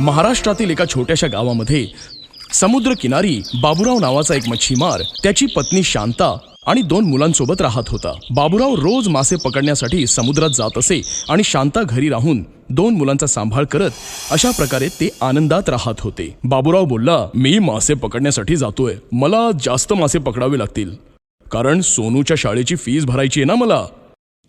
महाराष्ट्रातील एका छोट्याशा गावामध्ये समुद्र किनारी बाबूराव नावाचा एक मच्छीमार, त्याची पत्नी शांता आणि 2 मुलांसोबत राहत होता. बाबूराव रोज मासे पकडण्यासाठी समुद्रात जात असे आणि शांता घरी राहून 2 मुलांचा सांभाळ करत अशा प्रकारे ते आनंदात राहत होते. बाबूराव बोलला, मी मासे पकडण्यासाठी जातोय. मला जास्त मासे पकडावे लागतील, कारण सोनूच्या शाळेची फीस भरायची आहे ना मला.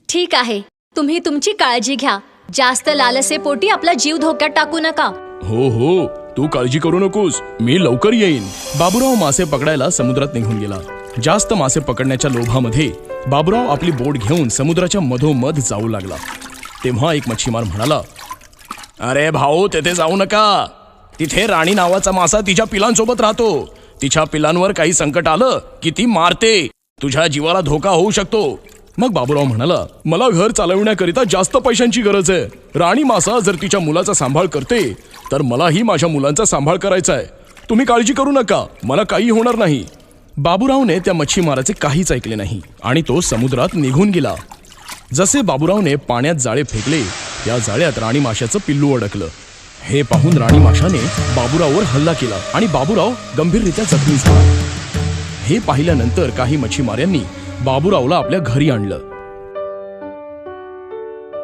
ठीक आहे, तुम्ही तुमची काळजी घ्या. जास्त लालसेपोटी आपला जीव धोक्यात टाकू नका. हो हो, तू काळजी करू नकोस, मी लवकर येईन. बाबूराव मासे पकडायला समुद्रात निघून गेला. जास्त मासे पकडण्याच्या लोभामध्ये बाबूराव आपली बोट घेऊन समुद्राच्या मधोमध जाऊ लागला. तेव्हा एक मच्छीमार म्हणाला, अरे भाऊ, तेथे जाऊ नका. तिथे राणी नावाचा मासा तिच्या पिलांसोबत राहतो. तिच्या पिलांवर काही संकट आलं की ती मारते. तुझ्या जीवाला धोका होऊ शकतो. मग बाबूराव म्हणाला, मला घर चालविण्याकरिता जास्त पैशांची गरज आहे. राणी मासा जर तिच्या मुलाचा सांभाळ करते तर मलाही माझ्या मुलांचा सांभाळ करायचा आहे. तुम्ही काळजी करू नका, मला काही होणार नाही. बाबूरावने त्या मच्छीमाराचे काहीच ऐकले नाही आणि तो समुद्रात निघून गेला. जसे बाबूरावने पाण्यात जाळे फेकले, या जाळ्यात राणी माशाचं पिल्लू अडकलं. हे पाहून राणी माशाने बाबूराववर हल्ला केला आणि बाबूराव गंभीररित्या जखमी झाला. हे पाहिल्यानंतर काही मच्छीमारांनी बाबूरावला आपल्या घरी आणलं.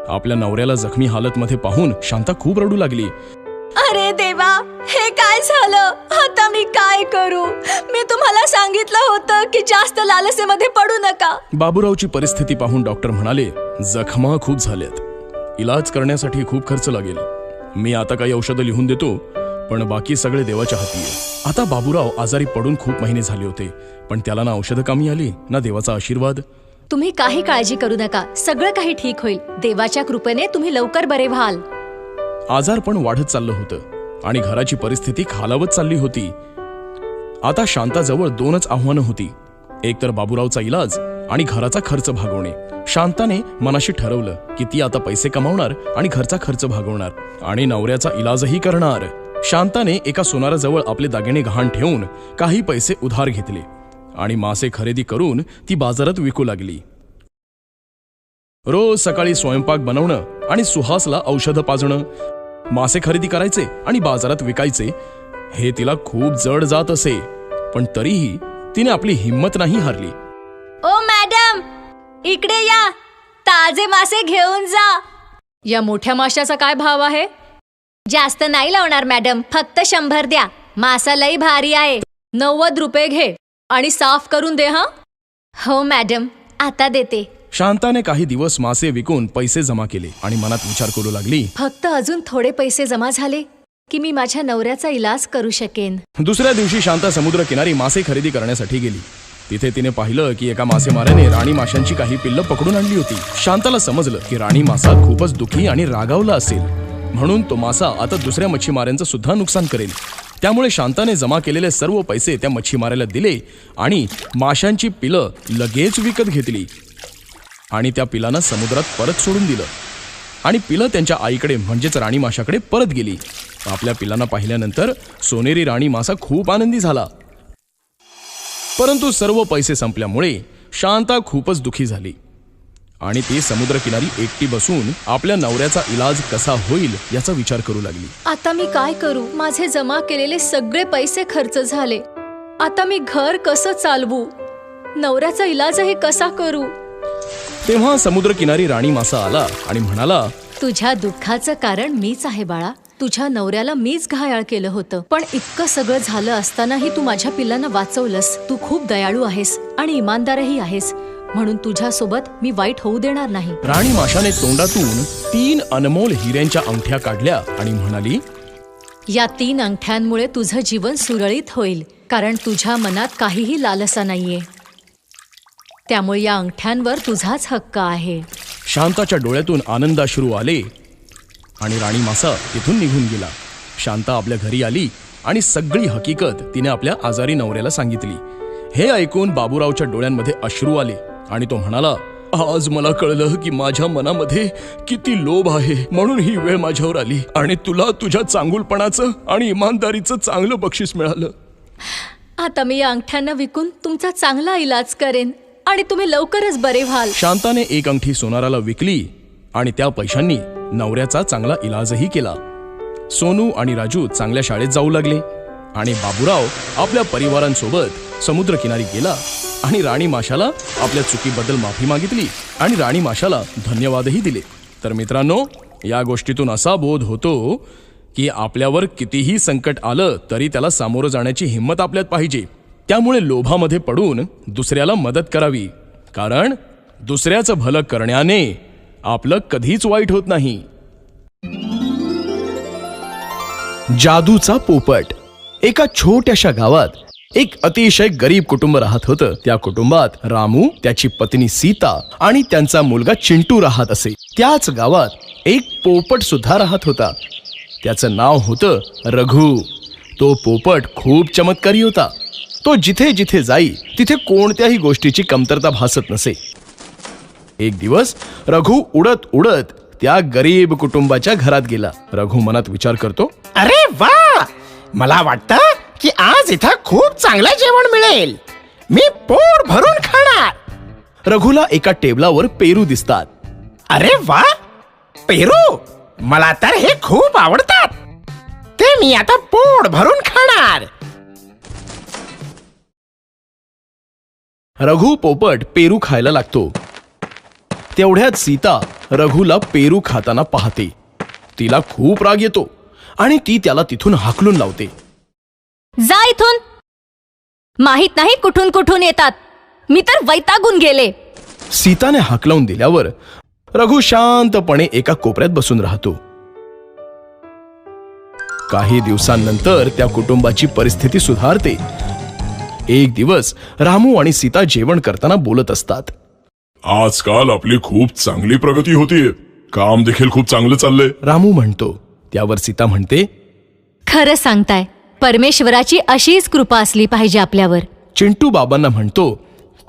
आपल्या नवऱ्याला जखमी हालतमध्ये पाहून शांता खूप रडू लागली. अरे देवा, हे काय झालं? आता मी काय करू? मी तुम्हाला सांगितलं होतं की जास्त लालसेमध्ये पडू नका. बाबूरावची परिस्थिती पाहून डॉक्टर म्हणाले, जखमा खूप झाल्यात, इलाज करण्यासाठी खूप खर्च लागेल. मी आता काही औषधं लिहून देतो, पण बाकी सगळे देवाच्या हाती आहे. आता बाबूराव आजारी पडून खूप महिने झाले होते, पण त्याला ना औषधं कामी आली ना देवाचा आशीर्वाद. तुम्ही काही काळजी करू नका, सगळं काही ठीक होईल. देवाच्या कृपेने तुम्ही लवकर बरे व्हाल. आजार पण वाढत चाललं होतं आणि घराची परिस्थिती खालावत चालली होती. आता शांताजवळ 2च आव्हानं होती. एक तर बाबूरावचा इलाज आणि घराचा खर्च भागवणे. शांताने मनाशी ठरवलं की ती आता पैसे कमावणार आणि घरचा खर्च भागवणार आणि नवऱ्याचा इलाजही करणार. शांताने एका सोनाराजवळ आपले दागिने गहाण ठेवून काही पैसे उधार घेतले आणि मासे खरेदी करून ती बाजारात विकू लागली. रोज सकाळी स्वयंपाक बनवणं आणि सुहासला औषधं पाजणं, मासे खरेदी करायचे आणि बाजारात विकायचे, हे तिला खूप जड जात असे. पण तरीही तिने आपली हिंमत नाही हारली. ओ मॅडम, इकडे या, ताजे मासे घेऊन जा. या मोठ्या माशाचा काय भाव आहे? जास्त नाही लावणार मॅडम, फक्त 100 द्या. मासा लई भारी आहे. 90 रुपये घे आणि साफ करून दे. हा हो मॅडम, आता देते. शांताने काही दिवस मासे विकून पैसे जमा केले आणि मनात विचार करू लागली, फक्त अजून थोडे पैसे जमा झाले की मी माझ्या नवऱ्याचा इलाज करू शकेन. दुसऱ्या दिवशी शांता समुद्र किनारी मासे खरेदी करण्यासाठी गेली. तिथे तिने पाहिलं की एका मासेमाराने राणी माशांची काही पिल्लं पकडून आणली होती. शांताला समजलं की राणी मासा खूपच दुखी आणि रागावला असेल, म्हणून तो मासा आता दुसऱ्या मच्छीमारांचं सुद्धा नुकसान करेल. त्यामुळे शांताने जमा केलेले सर्व पैसे त्या मच्छीमाराला दिले आणि माशांची पिलं लगेच विकत घेतली आणि त्या पिलांना समुद्रात परत सोडून दिलं आणि पिलं त्यांच्या आईकडे म्हणजेच राणी माशाकडे परत गेली. आपल्या पिलांना पाहिल्यानंतर सोनेरी राणी मासा खूप आनंदी झाला. परंतु सर्व पैसे संपल्यामुळे शांता खूपच दुखी झाली आणि ती समुद्रकिनारी एकटी बसून आपल्या नवऱ्याचा इलाज कसा होईल याचा विचार करू लागली. आता मी काय करू? माझे जमा केलेले सगळे पैसे खर्च झाले. आता मी घर कसं चालवू? नवऱ्याचा इलाजही कसा करू? तेव्हा समुद्रकिनारी राणी मासा आला आणि म्हणाला, तुझ्या दुःखाचं कारण मीच आहे बाळा. तुझ्या नवऱ्याला मीच घायाळ केलं होतं, पण इतकं सगळं झालं असतानाही तू माझ्या पिल्लांना वाचवलंस. तू खूप दयाळू आहेस आणि इमानदारही आहेस, म्हणून तुझ्यासोबत मी वाईट होऊ देणार नाही. राणी माशाने तोंडातून 3 अनमोल हिऱ्यांच्या अंगठ्या काढल्या आणि म्हणाली, या 3 अंगठ्यांमुळे तुझं जीवन सुरळीत होईल, कारण तुझ्या मनात काहीही लालसा नाहीये. त्यामुळे या अंगठ्यांवर तुझाच हक्क आहे. शांताच्या डोळ्यातून आनंदाश्रू आले आणि राणी मासा तिथून निघून गेला. शांता आपल्या घरी आली आणि सगळी हकीकत तिने आपल्या आजारी नवऱ्याला सांगितली. हे ऐकून बाबूरावच्या डोळ्यांमध्ये अश्रू आले आणि तो म्हणाला, आज मला कळलं की माझ्या मनामध्ये किती लोभ आहे, म्हणून ही वेळ माझ्यावर आली आणि तुला तुझ्या चांगुलपणाचं आणि इमानदारीचं चांगलं बक्षीस मिळालं. आता मी या अंगठ्यांना विकून तुमचा चांगला इलाज करेन आणि तुम्ही लवकरच बरे व्हाल. शांताने एक अंगठी सोनाराला विकली आणि त्या पैशांनी नवऱ्याचा चांगला इलाजही केला. सोनू आणि राजू चांगल्या शाळेत जाऊ लागले आणि बाबूराव आपल्या परिवारांसोबत समुद्रकिनारी गेला आणि राणी माशाला आपल्या चुकीबद्दल माफी मागितली आणि राणी माशाला धन्यवादही दिले. तर मित्रांनो, या गोष्टीतून असा बोध होतो की आपल्यावर कितीही संकट आलं तरी त्याला सामोरं जाण्याची हिंमत आपल्यात पाहिजे. त्यामुळे लोभामध्ये पडून दुसऱ्याला मदत करावी, कारण दुसऱ्याचं भलं करण्याने आपलं कधीच वाईट होत नाही. जादूचा पोपट. एका छोट्याशा गावात एक अतिशय गरीब कुटुंब राहत होतं. त्या कुटुंबात रामू, त्याची पत्नी सीता आणि त्यांचा मुलगा चिंटू राहत असे. त्याच गावात एक पोपट सुद्धा राहत होता. त्याचं नाव होतं रघु. तो पोपट खूप चमत्कारी होता. तो जिथे जिथे जाई तिथे कोणत्याही गोष्टीची कमतरता भासत नसे. एक दिवस रघु उडत उडत त्या गरीब कुटुंबाच्या घरात गेला. रघु मनात विचार करतो, अरे वा, मला वाटतं की आज इथं खूप चांगलं जेवण मिळेल. मी पोट भरून खाणार. रघुला एका टेबलावर पेरू दिसतात. अरे वा, पेरू, मला तर हे खूप आवडतात. ते मी आता पोट भरून खाणार. रघु पोपट पेरू खायला लागतो. तेवढ्यात सीता रघुला पेरू खाताना पाहते. तिला खूप राग येतो आणि ती त्याला तिथून हाकलून लावते. जा इथून. माहित नाही कुठून कुठून येतात. मी तर वैतागून गेले. सीताने हाकलावून दिल्यावर रघु शांतपणे एका कोपऱ्यात बसून राहतो. काही दिवसांनंतर त्या कुटुंबाची परिस्थिती सुधारते. एक दिवस रामू आणि सीता जेवण करताना बोलत असतात. आजकाल आपली खूप चांगली प्रगती होतीये. काम देखील खूप चांगलं चाललंय. रामू म्हणतो. त्यावर सीता म्हणते, खरं सांगताय, परमेश्वराची अशीच कृपा असली पाहिजे आपल्यावर. चिंटू बाबांना म्हणतो,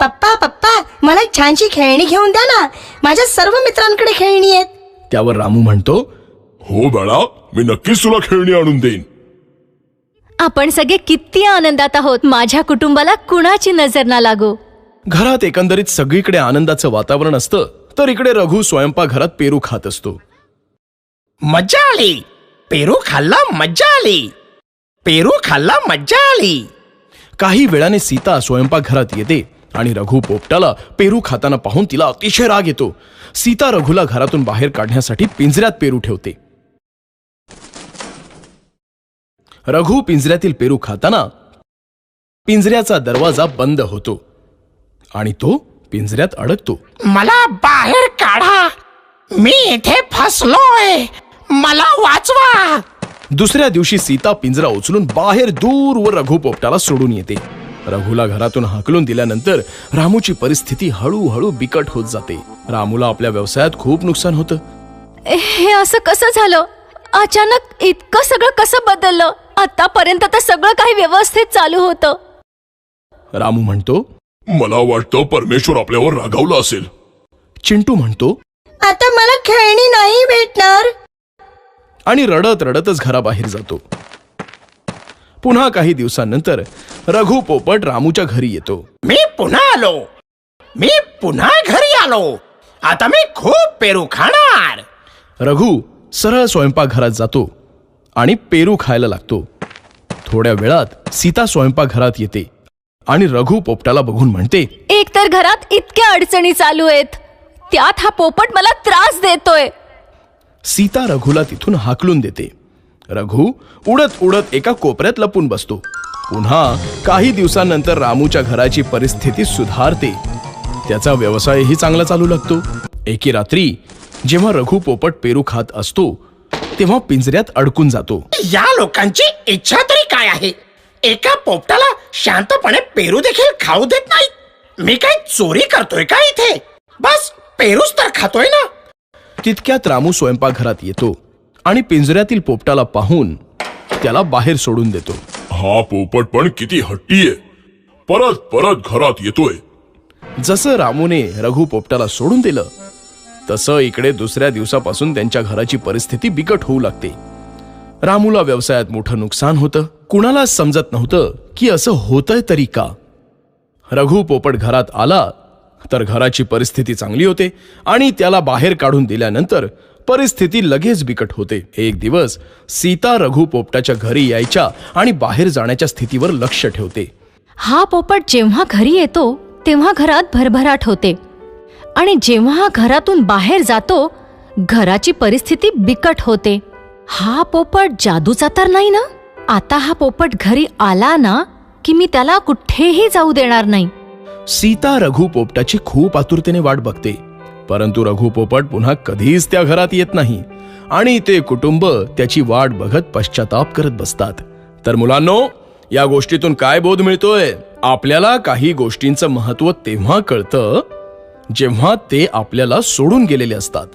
पप्पा पप्पा, मला एक छानशी खेळणी घेऊन द्या ना. माझ्या सर्व मित्रांकडे खेळणी आहेत. त्यावर रामू म्हणतो, हो बाळा, मी नक्कीच तुला खेळणी आणून देईन. आपण सगळे किती आनंदात आहोत. माझ्या कुटुंबाला कुणाची नजर ना लागो. घरात एकंदरीत सगळीकडे आनंदाचं वातावरण असतं. तर इकडे रघु स्वयंपाकघरात पेरू खात असतो. मज्जा आली. पेरू खाल्ला, मज्जा आली. पेरू खाल्ला, मज्जा आली. काही वेळाने सीता स्वयंपाकघरात येते आणि रघु पोपटाला पेरू खाताना पाहून तिला अतिशय राग येतो. सीता रघुला घरातून बाहेर काढण्यासाठी पिंजऱ्यात पेरू ठेवते. रघु पिंजऱ्यातील पेरू खाताना पिंजऱ्याचा दरवाजा बंद होतो आणि तो पिंजऱ्यात अडकतो. मला बाहेर काढा. मी इथे फसलोय. मला वाचवा. दुसऱ्या दिवशी सीता पिंजरा उचलून बाहेर दूरवर रघु पोपटाला सोडून येते. रघुला घरातून हाकलून दिल्यानंतर रामूची परिस्थिती हळूहळू बिकट होत जाते. रामूला आपल्या व्यवसायात खूप नुकसान होतं. हे असं कसं झालं? अचानक इतकं सगळं कसं बदललं? आतापर्यंत तर सगळं काही व्यवस्थित चालू होतं. रामू म्हणतो, मला वाटतं परमेश्वर आपल्यावर रागावला असेल. चिंटू म्हणतो, आता मला खेळणी नाही भेटणार. आणि रडत रडतच घराबाहेर जातो. पुन्हा काही दिवसांनंतर रघु पोपट रामूच्या घरी येतो. मी पुन्हा आलो. मी पुन्हा घरी आलो. आता मी खूप पेरू खाणार. रघु सरळ स्वयंपाकघरात जातो आणि पेरू खायला लागतो. थोड्या वेळात सीता स्वयंपाकघरात येते आणि रघु पोपटाला बघून म्हणते, एक तर घरात इतक्या अडचणी चालू आहेत, त्यात हा पोपट मला त्रास देतोय. सीता रघुला तिथून हाकलून देते. रघु उडत उडत एका कोपऱ्यात लपून बसतो. पुन्हा काही दिवसांनंतर रामूच्या घराची परिस्थिती सुधारते. त्याचा व्यवसायही चांगला चालू लागतो. एके रात्री जेव्हा रघु पोपट पेरू खात असतो तेव्हा पिंजऱ्यात अडकून जातो. या लोकांची इच्छा तरी काय आहे? एका पोपटाला शांतपणे पेरू देखील खाऊ देत नाही. मी काय चोरी करतोय का इथे? बस पेरूच तर खातोय ना. तितक्यात रामू स्वयंपाकघरात येतो आणि पिंजऱ्यातील पोपटाला पाहून त्याला बाहेर सोडून देतो. हा पोपट पण किती हट्टी आहे. परत परत घरात येतोय. जसं रामूने रघु पोपटाला सोडून दिलं तसं इकडे दुसऱ्या दिवसापासून त्यांच्या घराची परिस्थिती बिकट होऊ लागते. रामूला व्यवसायात मोठं नुकसान होतं. कुणाला समजत नव्हतं की असं होतंय तरी का. रघु पोपट घरात आला तर घराची परिस्थिती चांगली होते आणि त्याला बाहेर काढून दिल्यानंतर परिस्थिती लगेच बिकट होते. एक दिवस सीता रघु पोपटाच्या घरी यायच्या आणि बाहेर जाण्याच्या स्थितीवर लक्ष ठेवते. हा पोपट जेव्हा घरी येतो तेव्हा घरात भरभराट होते आणि जेव्हा हा घरातून बाहेर जातो घराची परिस्थिती बिकट होते. हा पोपट जादूचा तर नाही ना? आता हा पोपट घरी आला ना की मी त्याला कुठेही जाऊ देणार नाही. सीता रघु पोपटाची खूप आतुरतेने वाट बघते, परंतु रघु पोपट पुन्हा कधीच त्या घरात येत नाही आणि ते कुटुंब त्याची वाट बघत पश्चाताप करत बसतात. तर मुलांनो, या गोष्टीतून काय बोध मिळतोय? आपल्याला काही गोष्टींचं महत्व तेव्हा कळतं जेव्हा ते आपल्याला सोडून गेलेले असतात.